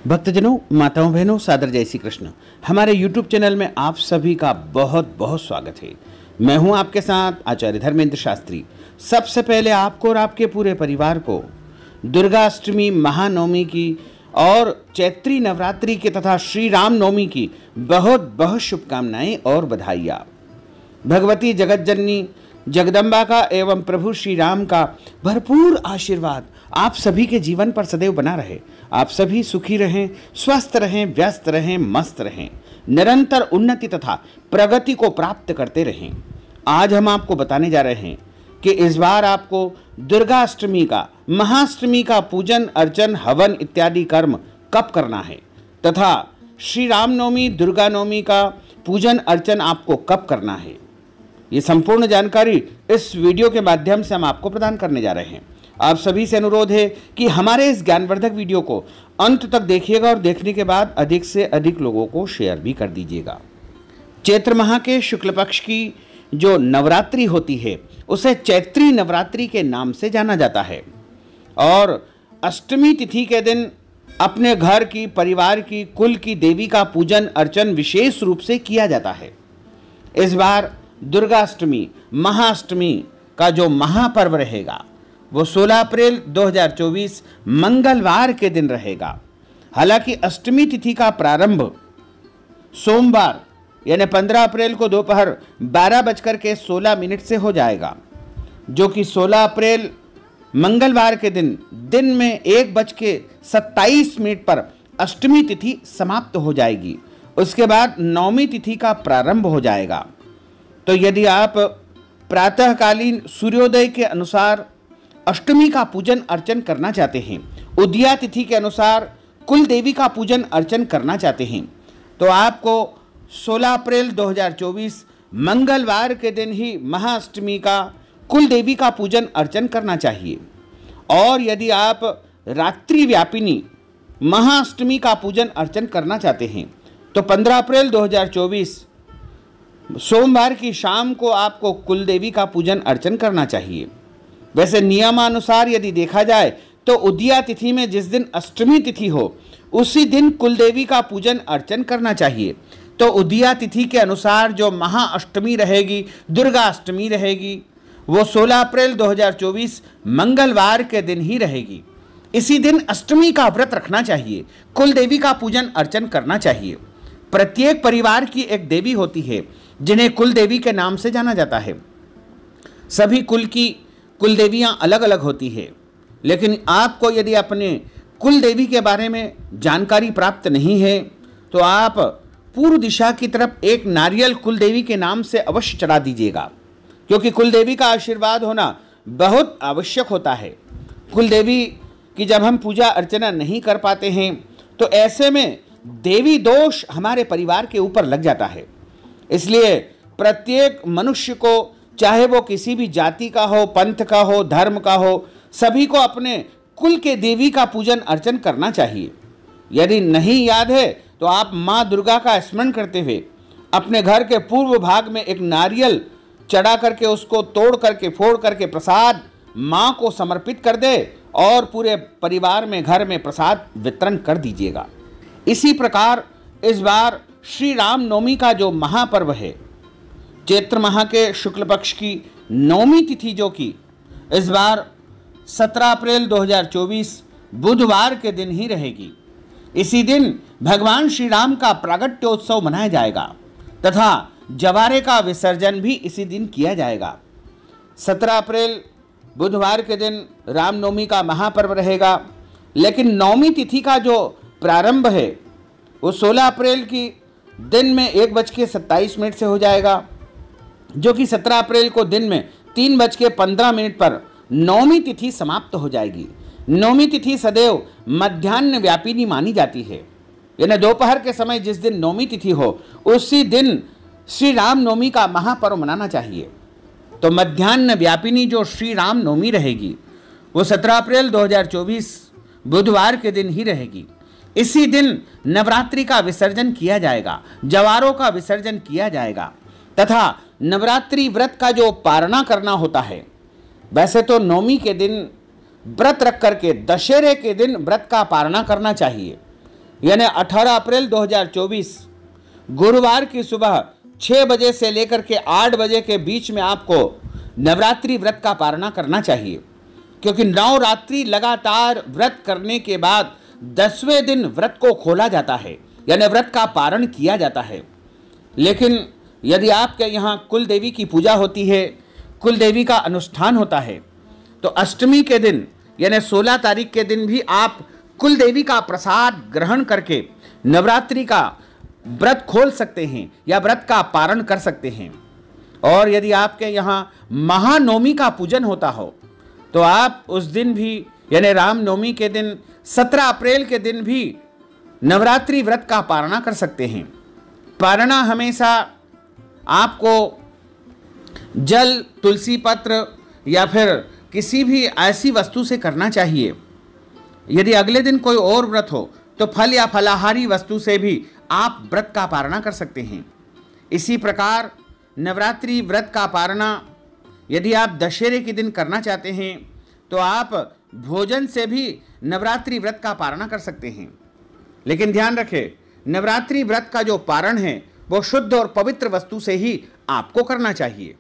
भक्तजनों, माताओं, बहनों, सादर जय श्री कृष्ण। हमारे YouTube चैनल में आप सभी का बहुत बहुत स्वागत है। मैं हूं आपके साथ आचार्य धर्मेंद्र शास्त्री। सबसे पहले आपको और आपके पूरे परिवार को दुर्गाष्टमी, महानवमी की और चैत्री नवरात्रि के तथा श्री राम नवमी की बहुत बहुत शुभकामनाएं और बधाइयाँ। भगवती जगत जननी जगदम्बा का एवं प्रभु श्री राम का भरपूर आशीर्वाद आप सभी के जीवन पर सदैव बना रहे। आप सभी सुखी रहें, स्वस्थ रहें, व्यस्त रहें, मस्त रहें, निरंतर उन्नति तथा प्रगति को प्राप्त करते रहें। आज हम आपको बताने जा रहे हैं कि इस बार आपको दुर्गाष्टमी का, महाष्टमी का पूजन, अर्चन, हवन इत्यादि कर्म कब करना है तथा श्री रामनवमी, दुर्गा नवमी का पूजन अर्चन आपको कब करना है। ये संपूर्ण जानकारी इस वीडियो के माध्यम से हम आपको प्रदान करने जा रहे हैं। आप सभी से अनुरोध है कि हमारे इस ज्ञानवर्धक वीडियो को अंत तक देखिएगा और देखने के बाद अधिक से अधिक लोगों को शेयर भी कर दीजिएगा। चैत्र माह के शुक्ल पक्ष की जो नवरात्रि होती है उसे चैत्री नवरात्रि के नाम से जाना जाता है और अष्टमी तिथि के दिन अपने घर की, परिवार की, कुल की देवी का पूजन अर्चन विशेष रूप से किया जाता है। इस बार दुर्गाष्टमी, महाअष्टमी का जो महापर्व रहेगा वो 16 अप्रैल 2024 मंगलवार के दिन रहेगा। हालांकि अष्टमी तिथि का प्रारंभ सोमवार यानी 15 अप्रैल को दोपहर 12:16 से हो जाएगा, जो कि 16 अप्रैल मंगलवार के दिन में 1:27 पर अष्टमी तिथि समाप्त हो जाएगी। उसके बाद नवमी तिथि का प्रारंभ हो जाएगा। तो यदि आप प्रातःकालीन सूर्योदय के अनुसार अष्टमी का पूजन अर्चन करना चाहते हैं, उदया तिथि के अनुसार कुल देवी का पूजन अर्चन करना चाहते हैं, तो आपको 16 अप्रैल 2024 मंगलवार के दिन ही महाअष्टमी का कुल देवी का पूजन अर्चन करना चाहिए। और यदि आप रात्रि व्यापिनी महाअष्टमी का पूजन अर्चन करना चाहते हैं तो 15 अप्रैल 2024 सोमवार की शाम को आपको कुल देवी का पूजन अर्चन करना चाहिए। वैसे नियमानुसार यदि देखा जाए तो उदया तिथि में जिस दिन अष्टमी तिथि हो उसी दिन कुल देवी का पूजन अर्चन करना चाहिए। तो उदया तिथि के अनुसार जो महाअष्टमी रहेगी, दुर्गा अष्टमी रहेगी, वो 16 अप्रैल 2024 मंगलवार के दिन ही रहेगी। इसी दिन अष्टमी का व्रत रखना चाहिए, कुल देवी का पूजन अर्चन करना चाहिए। प्रत्येक परिवार की एक देवी होती है जिन्हें कुल देवी के नाम से जाना जाता है। सभी कुल की कुल देवियाँ अलग अलग होती है, लेकिन आपको यदि अपने कुल देवी के बारे में जानकारी प्राप्त नहीं है तो आप पूर्व दिशा की तरफ एक नारियल कुल देवी के नाम से अवश्य चढ़ा दीजिएगा, क्योंकि कुल देवी का आशीर्वाद होना बहुत आवश्यक होता है। कुल देवी की जब हम पूजा अर्चना नहीं कर पाते हैं तो ऐसे में देवी दोष हमारे परिवार के ऊपर लग जाता है। इसलिए प्रत्येक मनुष्य को, चाहे वो किसी भी जाति का हो, पंथ का हो, धर्म का हो, सभी को अपने कुल के देवी का पूजन अर्चन करना चाहिए। यदि नहीं याद है तो आप माँ दुर्गा का स्मरण करते हुए अपने घर के पूर्व भाग में एक नारियल चढ़ा करके, उसको तोड़ करके, फोड़ करके प्रसाद माँ को समर्पित कर दे और पूरे परिवार में, घर में प्रसाद वितरण कर दीजिएगा। इसी प्रकार इस बार श्री राम नवमी का जो महापर्व है, चैत्र माह के शुक्ल पक्ष की नवमी तिथि, जो कि इस बार 17 अप्रैल 2024 बुधवार के दिन ही रहेगी। इसी दिन भगवान श्री राम का प्रागट्योत्सव मनाया जाएगा तथा जवारे का विसर्जन भी इसी दिन किया जाएगा। 17 अप्रैल बुधवार के दिन रामनवमी का महापर्व रहेगा, लेकिन नवमी तिथि का जो प्रारंभ है वो 16 अप्रैल की दिन में 1:27 से हो जाएगा, जो कि 17 अप्रैल को दिन में 3:15 पर नवमी तिथि समाप्त हो जाएगी। नवमी तिथि सदैव मध्याह्न व्यापिनी मानी जाती है, यानी दोपहर के समय जिस दिन नवमी तिथि हो उसी दिन श्री राम नवमी का महापर्व मनाना चाहिए। तो मध्याह्न व्यापिनी जो श्री राम नवमी रहेगी वो 17 अप्रैल 2024 बुधवार के दिन ही रहेगी। इसी दिन नवरात्रि का विसर्जन किया जाएगा, जवारों का विसर्जन किया जाएगा तथा नवरात्रि व्रत का जो पारणा करना होता है, वैसे तो नवमी के दिन व्रत रख करके दशहरे के दिन व्रत का पारणा करना चाहिए, यानी 18 अप्रैल 2024 गुरुवार की सुबह 6 बजे से लेकर के 8 बजे के बीच में आपको नवरात्रि व्रत का पारणा करना चाहिए, क्योंकि 9 रात्रि लगातार व्रत करने के बाद 10वें दिन व्रत को खोला जाता है, यानी व्रत का पारण किया जाता है। लेकिन यदि आपके यहाँ कुल देवी की पूजा होती है, कुल देवी का अनुष्ठान होता है, तो अष्टमी के दिन यानी 16 तारीख के दिन भी आप कुल देवी का प्रसाद ग्रहण करके नवरात्रि का व्रत खोल सकते हैं या व्रत का पारण कर सकते हैं। और यदि आपके यहाँ महानवमी का पूजन होता हो तो आप उस दिन भी यानी रामनवमी के दिन 17 अप्रैल के दिन भी नवरात्रि व्रत का पारणा कर सकते हैं। पारणा हमेशा आपको जल, तुलसी पत्र या फिर किसी भी ऐसी वस्तु से करना चाहिए। यदि अगले दिन कोई और व्रत हो तो फल या फलाहारी वस्तु से भी आप व्रत का पारणा कर सकते हैं। इसी प्रकार नवरात्रि व्रत का पारणा यदि आप दशहरे के दिन करना चाहते हैं तो आप भोजन से भी नवरात्रि व्रत का पारणा कर सकते हैं। लेकिन ध्यान रखें, नवरात्रि व्रत का जो पारण है वो शुद्ध और पवित्र वस्तु से ही आपको करना चाहिए।